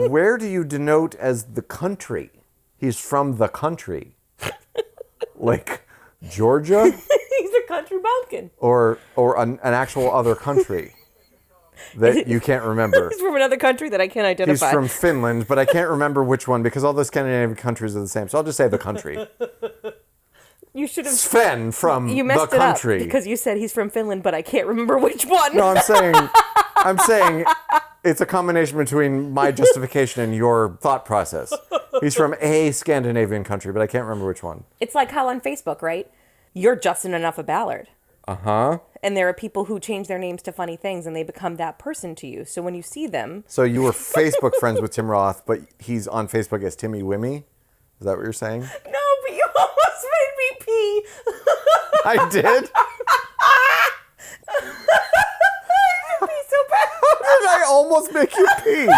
where do you denote as the country? He's from the country. Like Georgia? He's a country bumpkin. Or an actual other country that you can't remember. He's from another country that I can't identify. He's from Finland, but I can't remember which one because all the Scandinavian countries are the same. So I'll just say the country. You should have. Sven from You the messed it country. up because you said he's from Finland, but I can't remember which one. No, I'm saying it's a combination between my justification and your thought process. He's from a Scandinavian country, but I can't remember which one. It's like how on Facebook, right? You're Justin Enough a Ballard. Uh-huh. And there are people who change their names to funny things and they become that person to you. So when you see them, So you were Facebook friends with Tim Roth, but he's on Facebook as Timmy Wimmy? Is that what you're saying? no, but you almost made me pee. I did? Pee so bad. How did I almost make you pee? Because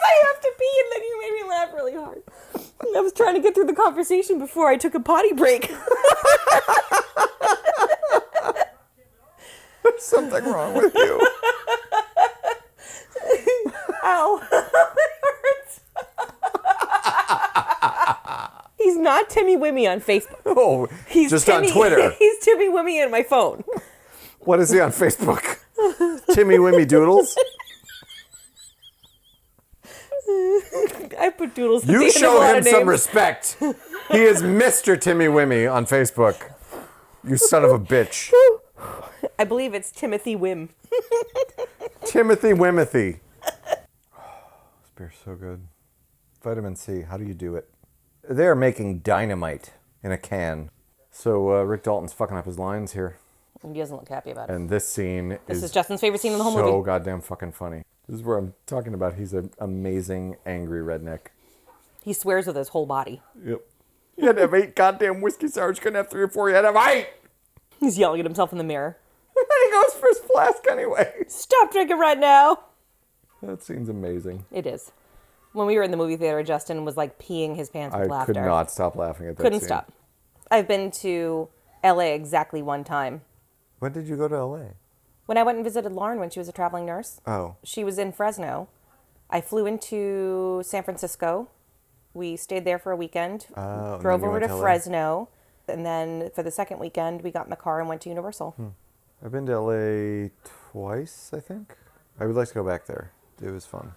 I have to pee and then you made me laugh really hard. I was trying to get through the conversation before I took a potty break. There's something wrong with you. Ow. It hurts. He's not Timmy Wimmy on Facebook. Oh, He's just Timmy, on Twitter. He's Timmy Wimmy in my phone. What is he on Facebook? Timmy Wimmy Doodles? I put doodles at the You end of a show lot him of some names. respect. He is Mr. Timmy Wimmy on Facebook. You son of a bitch. I believe it's Timothy Wim. Timothy Wimothy. This beer's so good. Vitamin C, how do you do it? They're making dynamite in a can. So Rick Dalton's fucking up his lines here. He doesn't look happy about it. And this scene This is Justin's favorite scene in the whole so movie. goddamn fucking funny. This is where I'm talking about he's an amazing, angry redneck. He swears with his whole body. Yep. You had to have 8 goddamn whiskey sours. You couldn't have 3 or 4. You had to have 8. He's yelling at himself in the mirror. And he goes for his flask anyway. Stop drinking right now. That scene's amazing. It is. When we were in the movie theater, Justin was like peeing his pants with laughter. I could not stop laughing at that Couldn't scene. stop. I've been to LA exactly one time. When did you go to LA? When I went and visited Lauren when she was a traveling nurse. Oh. She was in Fresno. I flew into San Francisco. We stayed there for a weekend. Oh, drove over to Fresno. And then for the second weekend, we got in the car and went to Universal. I've been to LA twice, I think. I would like to go back there. It was fun.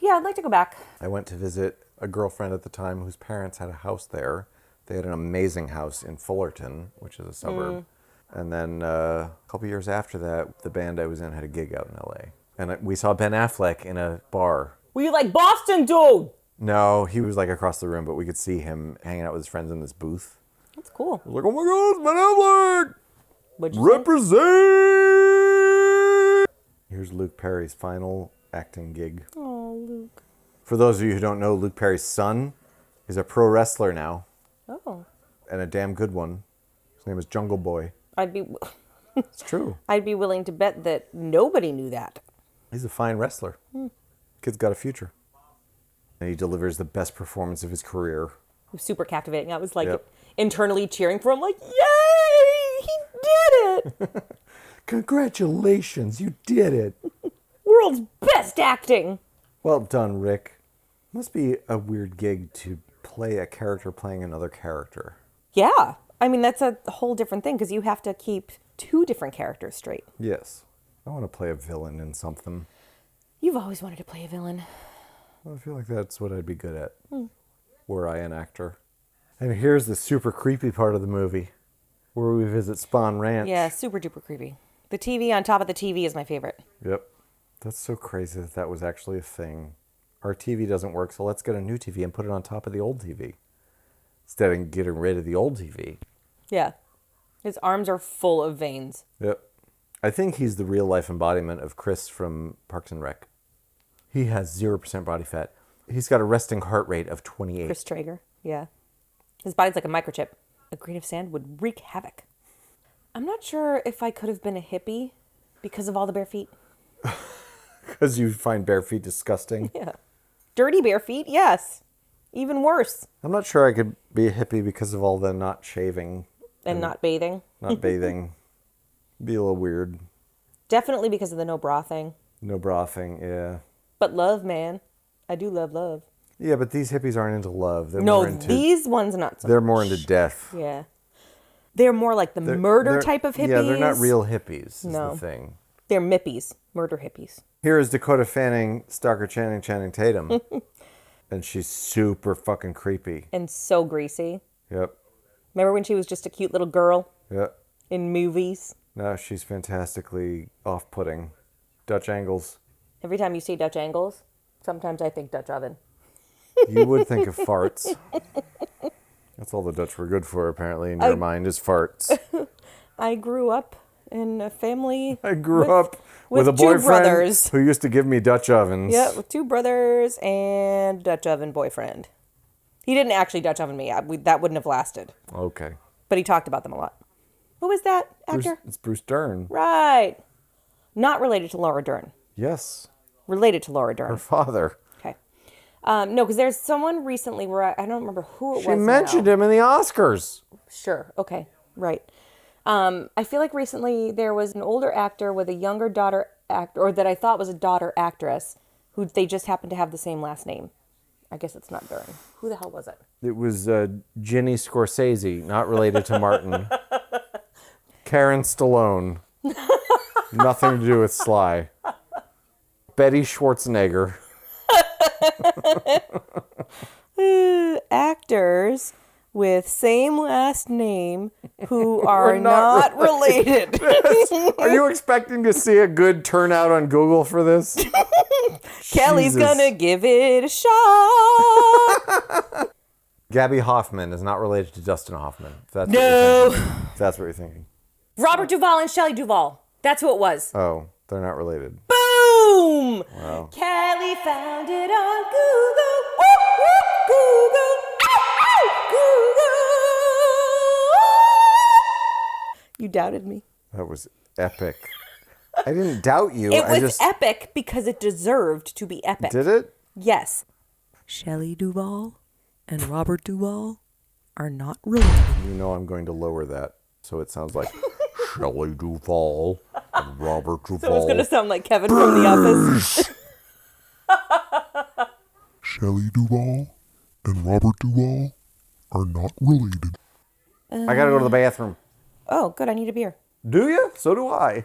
Yeah, I'd like to go back. I went to visit a girlfriend at the time whose parents had a house there. They had an amazing house in Fullerton, which is a suburb. And then a couple years after that, the band I was in had a gig out in LA. And we saw Ben Affleck in a bar. Were you like, Boston, dude? No, he was like across the room, but we could see him hanging out with his friends in this booth. That's cool. I was like, oh my God, it's Ben Affleck! What'd you say? Represent! Here's Luke Perry's final acting gig. Oh, Luke. For those of you who don't know, Luke Perry's son is a pro wrestler now. Oh. And a damn good one. His name is Jungle Boy. It's true. I'd be willing to bet that nobody knew that. He's a fine wrestler. Kid's got a future. And he delivers the best performance of his career. It was super captivating. I was like Yep. internally cheering for him, like, yay! He did it! Congratulations, you did it. World's best acting! Well done, Rick. Must be a weird gig to play a character playing another character. Yeah. I mean, that's a whole different thing because you have to keep 2 different characters straight. Yes. I want to play a villain in something. You've always wanted to play a villain. I feel like that's what I'd be good at. Were I an actor. And here's the super creepy part of the movie, where we visit Spahn Ranch. Yeah, super duper creepy. The TV on top of the TV is my favorite. Yep. That's so crazy that that was actually a thing. Our TV doesn't work, so let's get a new TV and put it on top of the old TV. Instead of getting rid of the old TV. Yeah. His arms are full of veins. Yep. I think he's the real life embodiment of Chris from Parks and Rec. He has 0% body fat. He's got a resting heart rate of 28. Chris Traeger. Yeah. His body's like a microchip. A grain of sand would wreak havoc. I'm not sure if I could have been a hippie because of all the bare feet. Because you find bare feet disgusting? Yeah. Dirty bare feet? Yes. Even worse. I'm not sure I could be a hippie because of all the not shaving. And not bathing. Not bathing. Be a little weird. Definitely because of the no bra thing. No bra thing, yeah. But love, man. I do love love. Yeah, but these hippies aren't into love. They're No, more into, these ones not so they're more into death. Yeah. They're more like the murder They're- type of hippies. Yeah, they're not real hippies, is No. the thing. They're mippies. Murder hippies. Here is Dakota Fanning, stalker Channing Tatum. And she's super fucking creepy. And so greasy. Yep. Remember when she was just a cute little girl Yep. in movies? No, she's fantastically off-putting. Dutch angles. Every time you see Dutch angles, sometimes I think Dutch oven. You would think of farts. That's all the Dutch were good for, apparently, in your mind, is farts. I grew up in a family. I grew up with a 2 boyfriend brothers. who used to give me Dutch ovens. Yeah, with 2 brothers and Dutch oven boyfriend. He didn't actually Dutch oven me. That wouldn't have lasted. Okay. But he talked about them a lot. Who was that actor? It's Bruce Dern. Right. Not related to Laura Dern. Yes. Related to Laura Dern. Her father. Okay. No, because there's someone recently where I don't remember who it was. She mentioned him in the Oscars. Sure. Okay. Right. I feel like recently there was an older actor with a younger daughter or that I thought was a daughter actress who they just happened to have the same last name. I guess it's not Dern. Who the hell was it? It was Ginny Scorsese, not related to Martin. Karen Stallone. Nothing to do with Sly. Betty Schwarzenegger. Actors with same last name who are not related. Are you expecting to see a good turnout on Google for this? Kelly's Jesus. gonna give it a shot. Gabby Hoffman is not related to Dustin Hoffman. If that's No. What you're thinking. If that's what you're thinking. Robert Duvall and Shelley Duvall. That's who it was. Oh, they're not related. Boom! Wow. Kelly found it on Google. Woo, woo, You doubted me. That was epic. I didn't doubt you. It was epic because it deserved to be epic. Did it? Yes. Shelley Duvall and Robert Duvall are not related. You know I'm going to lower that so it sounds like Shelley Duvall and Robert Duvall. So it's going to sound like Kevin from The Office. Shelley Duvall and Robert Duvall are not related. I gotta go to the bathroom. Oh, good. I need a beer. Do you? So do I.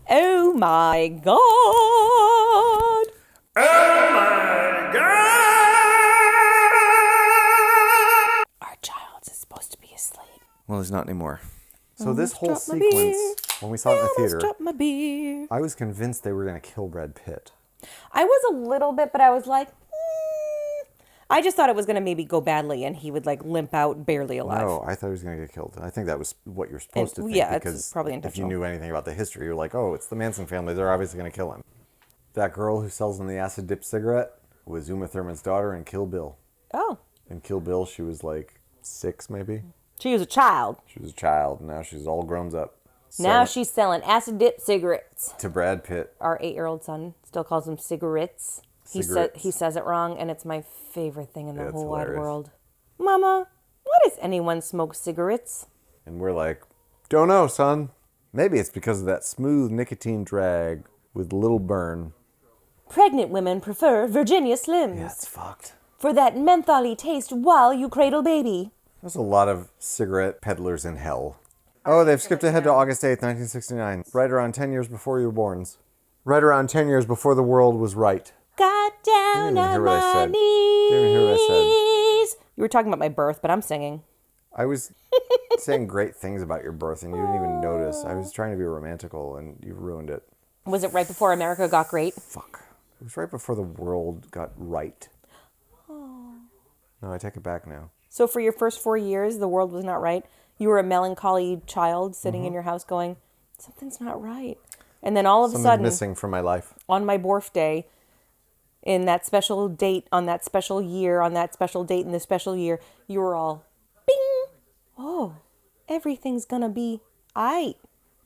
Oh my God. Our child is supposed to be asleep. Well, he's not anymore. So this whole dropped my beer. sequence, when we saw it in the theater, Drop my beer. I was convinced they were going to kill Brad Pitt. I was a little bit, but I was like, I just thought it was going to maybe go badly and he would like limp out barely alive. No, I thought he was going to get killed. I think that was what you're supposed to think. Yeah, it's because probably if you intentional. knew anything about the history, you're like, oh, it's the Manson family. They're obviously going to kill him. That girl who sells him the acid-dipped cigarette was Uma Thurman's daughter in Kill Bill. Oh. In Kill Bill, she was like 6, maybe. She was a child. She was a child. Now she's all grown up. Now she's selling acid-dipped cigarettes. To Brad Pitt. Our 8-year-old son still calls them cigarettes. He says it wrong, and it's my favorite thing in the whole wide world. Mama, why does anyone smoke cigarettes? And we're like, don't know, son. Maybe it's because of that smooth nicotine drag with little burn. Pregnant women prefer Virginia Slims. Yeah, it's fucked. For that mentholy taste while you cradle baby. There's a lot of cigarette peddlers in hell. Oh, they've skipped ahead to August 8th, 1969. Right around 10 years before you were born. Right around 10 years before the world was right. Got down on my knees. Didn't even hear what I said. You were talking about my birth, but I'm singing. I was saying great things about your birth, and you didn't even notice. I was trying to be romantical, and you ruined it. Was it right before America got great? Fuck. It was right before the world got right. No, I take it back now. So for your first 4 years, the world was not right? You were a melancholy child sitting in your house going, something's not right. And then all of a sudden... Something's missing from my life. On my birthday, in that special date, on that special year, on that special date in the special year, you were all, bing! Oh, everything's gonna be aight.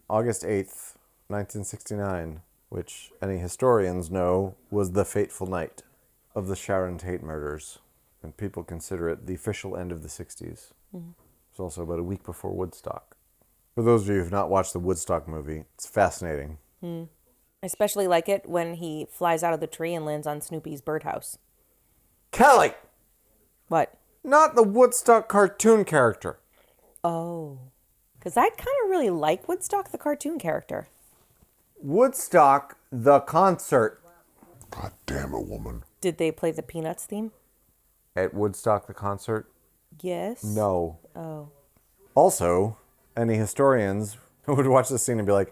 August 8th, 1969, which any historians know was the fateful night of the Sharon Tate murders. And people consider it the official end of the 60s. Mm-hmm. It's also about a week before Woodstock. For those of you who have not watched the Woodstock movie, it's fascinating. I especially like it when he flies out of the tree and lands on Snoopy's birdhouse. Kelly! What? Not the Woodstock cartoon character. Oh. Because I kind of really like Woodstock, the cartoon character. Woodstock, the concert. God damn it, woman. Did they play the Peanuts theme? At Woodstock, the concert? Yes. No. Oh. Also, any historians would watch this scene and be like,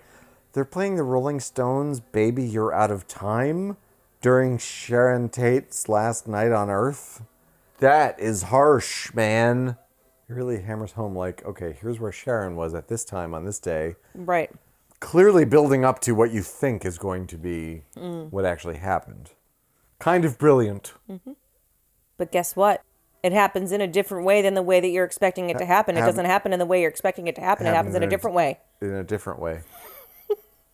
they're playing the Rolling Stones' Baby You're Out of Time during Sharon Tate's last night on Earth? That is harsh, man. It really hammers home like, okay, here's where Sharon was at this time on this day. Right. Clearly building up to what you think is going to be what actually happened. Kind of brilliant. Mm-hmm. But guess what? It happens in a different way than the way that you're expecting it to happen. It doesn't happen in the way you're expecting it to happen. It happens in a different way. In a different way.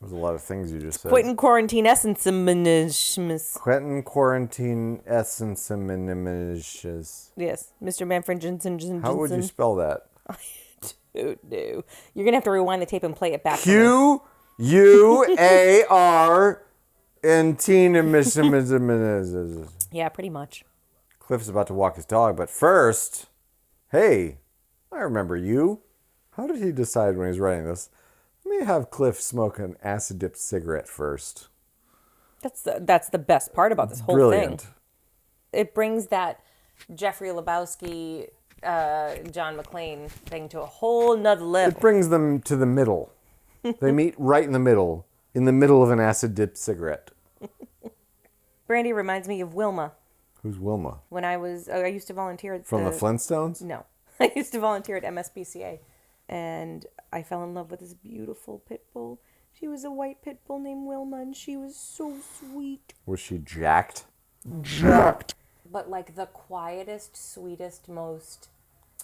There's a lot of things you just said. Quentin Quarantino'd. Quentin Quarantino'd. Yes, Mr. Manfred Jensen. How would you spell that? Dude, no. You're going to have to rewind the tape and play it back. Q-U-A-R-N-T-N-M-S-M-S. Yeah, pretty much. Cliff's about to walk his dog, but first, hey, I remember you. How did he decide when he was writing this? Let me have Cliff smoke an acid-dipped cigarette first. That's the best part about this whole Brilliant. thing. It brings that Jeffrey Lebowski, John McClane thing to a whole nother level. It brings them to the middle. They meet right in the middle of an acid-dipped cigarette. Brandy reminds me of Wilma. Who's Wilma? When I used to volunteer at From the Flintstones? No. I used to volunteer at MSPCA. And I fell in love with this beautiful pit bull. She was a white pit bull named Wilma, and she was so sweet. Was she jacked? Jacked. But like the quietest, sweetest, most,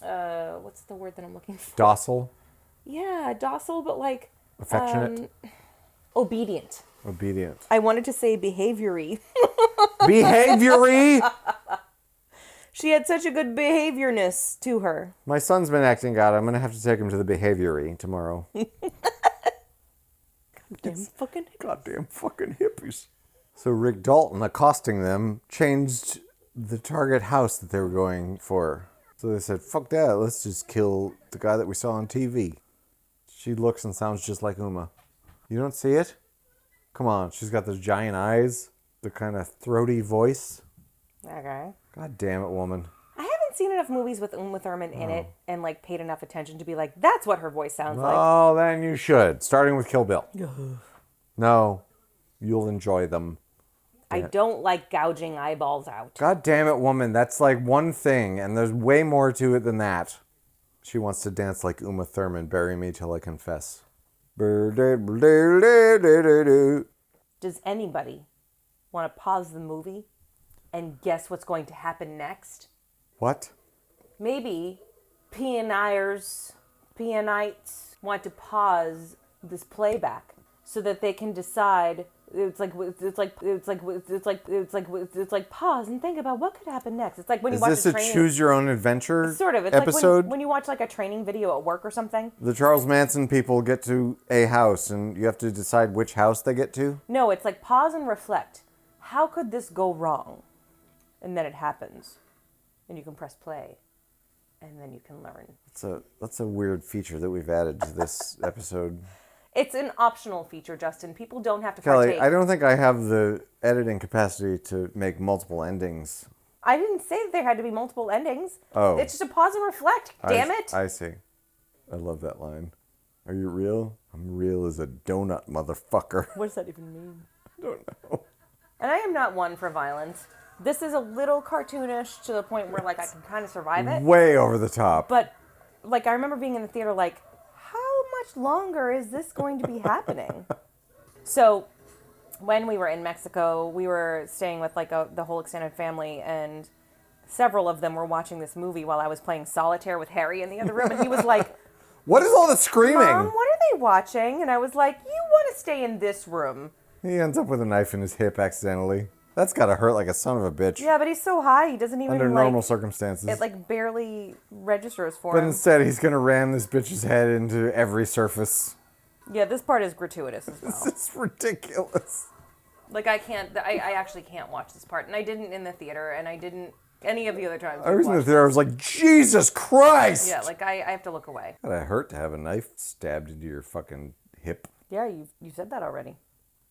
what's the word that I'm looking for? Docile? Yeah, docile, but like... Affectionate? Obedient. Obedient. I wanted to say behaviory. Behaviory! She had such a good behaviorness to her. My son's been acting out. I'm going to have to take him to the behaviory tomorrow. Goddamn fucking hippies. So Rick Dalton, accosting them, changed the target house that they were going for. So they said, fuck that, let's just kill the guy that we saw on TV. She looks and sounds just like Uma. You don't see it? Come on, she's got those giant eyes, the kind of throaty voice. Okay. God damn it, woman. I haven't seen enough movies with Uma Thurman in it and like paid enough attention to be like, that's what her voice sounds like. Oh, then you should. Starting with Kill Bill. No, you'll enjoy them. I don't like gouging eyeballs out. God damn it, woman. That's like one thing, and there's way more to it than that. She wants to dance like Uma Thurman. Bury me till I confess. Does anybody want to pause the movie and guess what's going to happen next? What? Maybe PNIers want to pause this playback so that they can decide. It's like pause and think about what could happen next. It's like when you watch Is this a choose your own adventure sort of. It's episode? like when you watch like a training video at work or something. The Charles Manson people get to a house and you have to decide which house they get to? No, it's like pause and reflect. How could this go wrong? And then it happens. And you can press play. And then you can learn. That's a weird feature that we've added to this episode. It's an optional feature, Justin. People don't have to Kelly, partake. I don't think I have the editing capacity to make multiple endings. I didn't say that there had to be multiple endings. Oh. It's just a pause and reflect. Damn it. I see. I love that line. Are you real? I'm real as a donut, motherfucker. What does that even mean? I don't know. And I am not one for violence. This is a little cartoonish to the point where, like, I can kind of survive it. Way over the top. But, like, I remember being in the theater, like, how much longer is this going to be happening? So, when we were in Mexico, we were staying with, like, the whole extended family, and several of them were watching this movie while I was playing solitaire with Harry in the other room, and he was like, what is all the screaming? Mom, what are they watching? And I was like, you want to stay in this room. He ends up with a knife in his hip accidentally. That's gotta hurt like a son of a bitch. Yeah, but he's so high, he doesn't even, under normal circumstances. It, like, barely registers for but him. instead, he's gonna ram this bitch's head into every surface. Yeah, this part is gratuitous as well. This is ridiculous. Like, I actually can't watch this part. And I didn't in the theater, and I didn't any of the other times. I was in the theater, I was like, Jesus Christ! Yeah, like, I have to look away. Gotta hurt to have a knife stabbed into your fucking hip. Yeah, you said that already.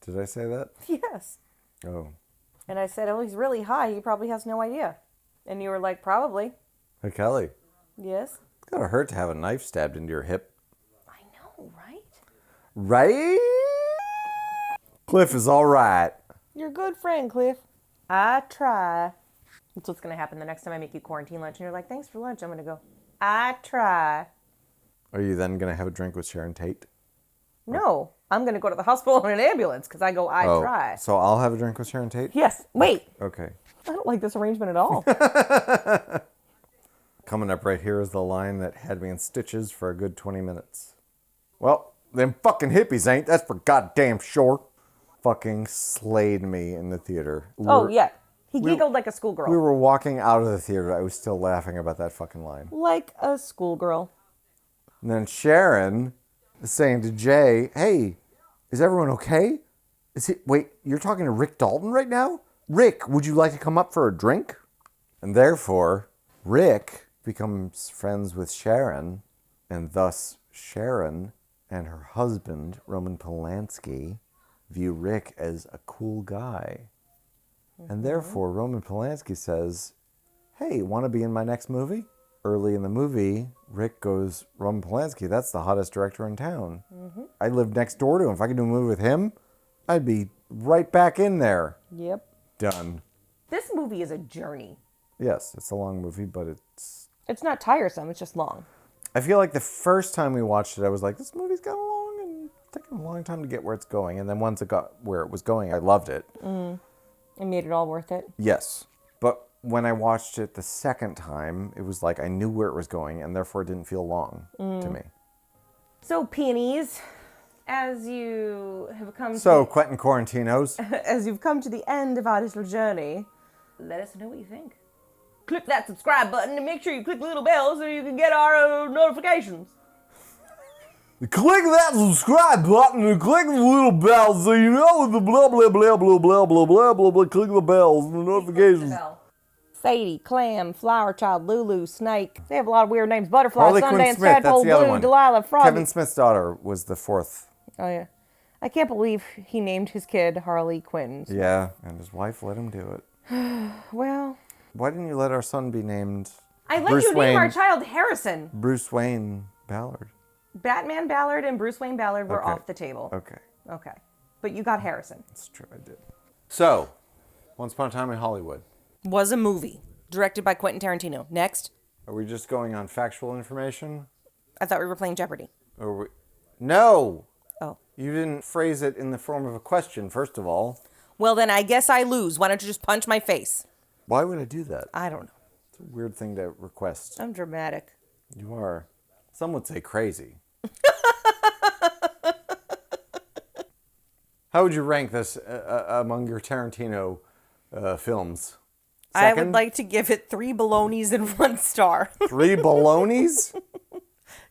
Did I say that? Yes. Oh. And I said, oh, he's really high. He probably has no idea. And you were like, probably. Hey, Kelly. Yes? It's gotta hurt to have a knife stabbed into your hip. I know, right? Right? Cliff is all right. You're a good friend, Cliff. I try. That's what's going to happen the next time I make you quarantine lunch. And you're like, thanks for lunch. I'm going to go, I try. Are you then gonna have a drink with Sharon Tate? No, I'm going to go to the hospital in an ambulance because I go, I try. So I'll have a drink with Sharon Tate? Yes. Wait. Okay. I don't like this arrangement at all. Coming up right here is the line that had me in stitches for a good 20 minutes. Well, them fucking hippies ain't, that's for goddamn sure. Fucking slayed me in the theater. Yeah. He giggled like a schoolgirl. We were walking out of the theater. I was still laughing about that fucking line. Like a schoolgirl. And then Sharon is saying to Jay, hey, is everyone okay? Wait, you're talking to Rick Dalton right now? Rick, would you like to come up for a drink? And therefore, Rick becomes friends with Sharon, and thus Sharon and her husband, Roman Polanski, view Rick as a cool guy. And therefore, Roman Polanski says, hey, want to be in my next movie? Early in the movie, Rick goes, Roman Polanski, that's the hottest director in town. I live next door to him. If I could do a movie with him, I'd be right back in there. Yep. Done. This movie is a journey. Yes, it's a long movie, but It's not tiresome, it's just long. I feel like the first time we watched it, I was like, this movie's kind of long and taking a long time to get where it's going. And then once it got where it was going, I loved it. It made it all worth it. Yes. But when I watched it the second time, it was like I knew where it was going, and therefore it didn't feel long to me. So, peonies, as you have come So, Quentin Quarantino'd. as you've come to the end of our little journey, let us know what you think. Click that subscribe button and make sure you click the little bell so you can get our notifications. Click that subscribe button and click the little bell so you know the blah blah blah blah blah blah blah blah blah. Click the bells and the notifications. Sadie, Clam, Flower Child, Lulu, Snake. They have a lot of weird names. Butterfly, Harley Quinn Sundance, Smith, that's Tadpole, the other Blue, one. Delilah, Froggy. Kevin Smith's daughter was the fourth. Oh, yeah. I can't believe he named his kid Harley Quinn. Yeah, and his wife let him do it. Well, Why didn't you let our son be named I let Bruce you name Wayne- our child Harrison. Bruce Wayne Ballard? Batman Ballard and Bruce Wayne Ballard were Okay. off the table. Okay, Okay. But you got Harrison. that's true, I did. So, Once Upon a Time in Hollywood. Was a movie. Directed by Quentin Tarantino. Next. Are we just going on factual information? I thought we were playing Jeopardy. No! Oh. You didn't phrase it in the form of a question, first of all. Well, then I guess I lose. Why don't you just punch my face? Why would I do that? I don't know. It's a weird thing to request. I'm dramatic. You are. Some would say crazy. How would you rank this among your Tarantino films? I Second? would like to give it 3 balonies and 1 star. 3 balonies?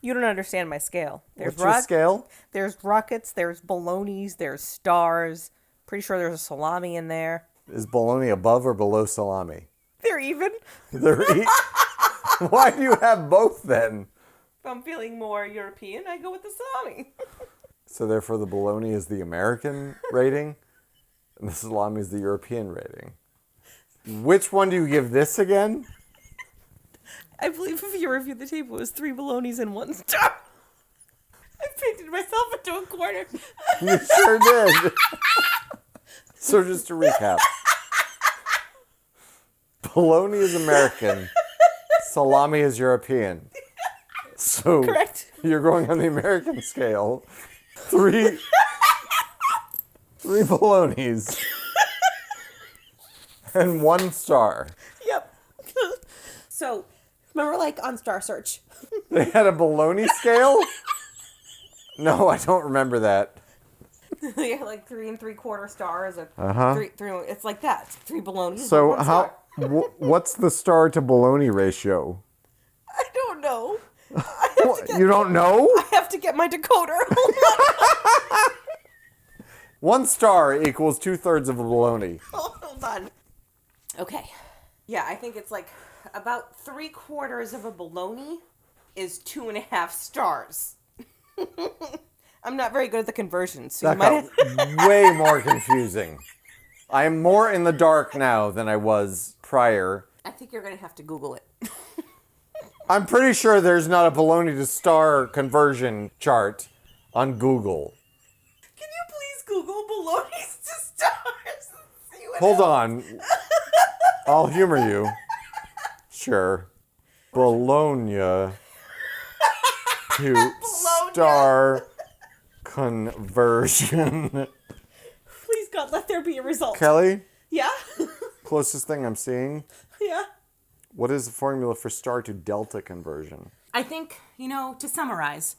You don't understand my scale. There's What's your scale? There's rockets, there's balonies, there's stars. Pretty sure there's a salami in there. Is bologna above or below salami? They're even. Why do you have both then? If I'm feeling more European, I go with the salami. So therefore the bologna is the American rating and the salami is the European rating. Which one do you give this again? I believe if you review the table, it was 3 balonies and 1 star. I painted myself into a corner. You sure did. So just to recap. Bologna is American. Salami is European. So Correct. You're going on the American scale. 3 bolognas. And 1 star. Yep. So, remember like on Star Search? They had a bologna scale? No, I don't remember that. They had like 3 3/4 stars. Uh-huh. It's like that. 3 balonies. So and 1 star. what's the star to bologna ratio? I don't know. You don't know? I have to get my decoder. 1 star equals 2/3 of a bologna. Hold on. Okay. Yeah, I think it's like about 3/4 of a bologna is 2.5 stars. I'm not very good at the conversions, so That you might got way more confusing. I am more in the dark now than I was prior. I think you're gonna have to Google it. I'm pretty sure there's not a bologna to star conversion chart on Google. Can you please Google bolognas to stars? And see what Hold on. I'll humor you. Sure. Bologna to star conversion. Please God, let there be a result. Kelly, Yeah? closest thing I'm seeing. Yeah. What is the formula for star to delta conversion? I think, to summarize,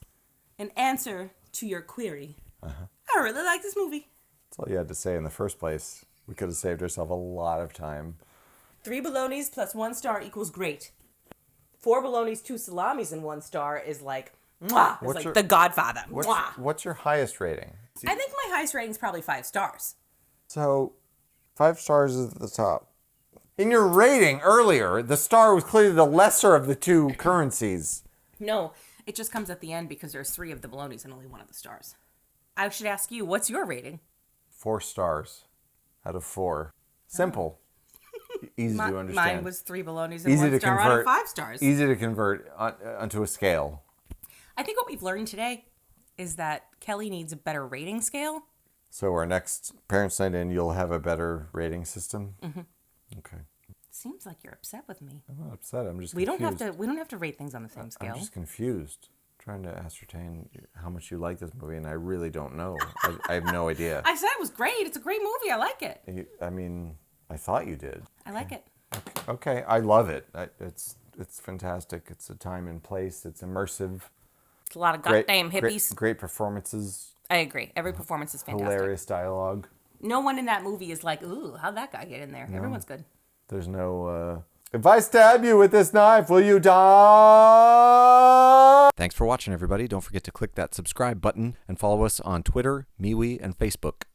an answer to your query. I really like this movie. That's all you had to say in the first place. We could have saved ourselves a lot of time. 3 bolognas plus 1 star equals great. 4 bolognas, 2 salamis, and 1 star is like, mwah. It's What's like your- the Godfather. Mwah. What's your highest rating? I think my highest rating is probably 5 stars. So, 5 stars is at the top. In your rating earlier, the star was clearly the lesser of the 2 currencies. No, it just comes at the end because there's 3 of the bolognas and only 1 of the stars. I should ask you, what's your rating? 4 stars out of 4. Simple. Easy to understand. Mine was 3 bolognas and Easy 1 to star out convert. of 5 stars. Easy to convert onto a scale. I think what we've learned today is that Kelly needs a better rating scale. So our next Parents' Night In, you'll have a better rating system? Mm-hmm. Okay. Seems like you're upset with me. I'm not upset. I'm just We confused. don't have to rate things on the same scale. I'm just confused. Trying to ascertain how much you like this movie, and I really don't know. I have no idea. I said it was great. It's a great movie. I like it. I thought you did. I like it. Okay, I love it. It's fantastic. It's a time and place. It's immersive. Just a lot of goddamn hippies. Great performances. I agree. Every performance is fantastic. Hilarious dialogue. No one in that movie is like, ooh, how'd that guy get in there? No. Everyone's good. There's no, if I stab you with this knife, will you die? Thanks for watching, everybody. Don't forget to click that subscribe button and follow us on Twitter, MeWe, and Facebook.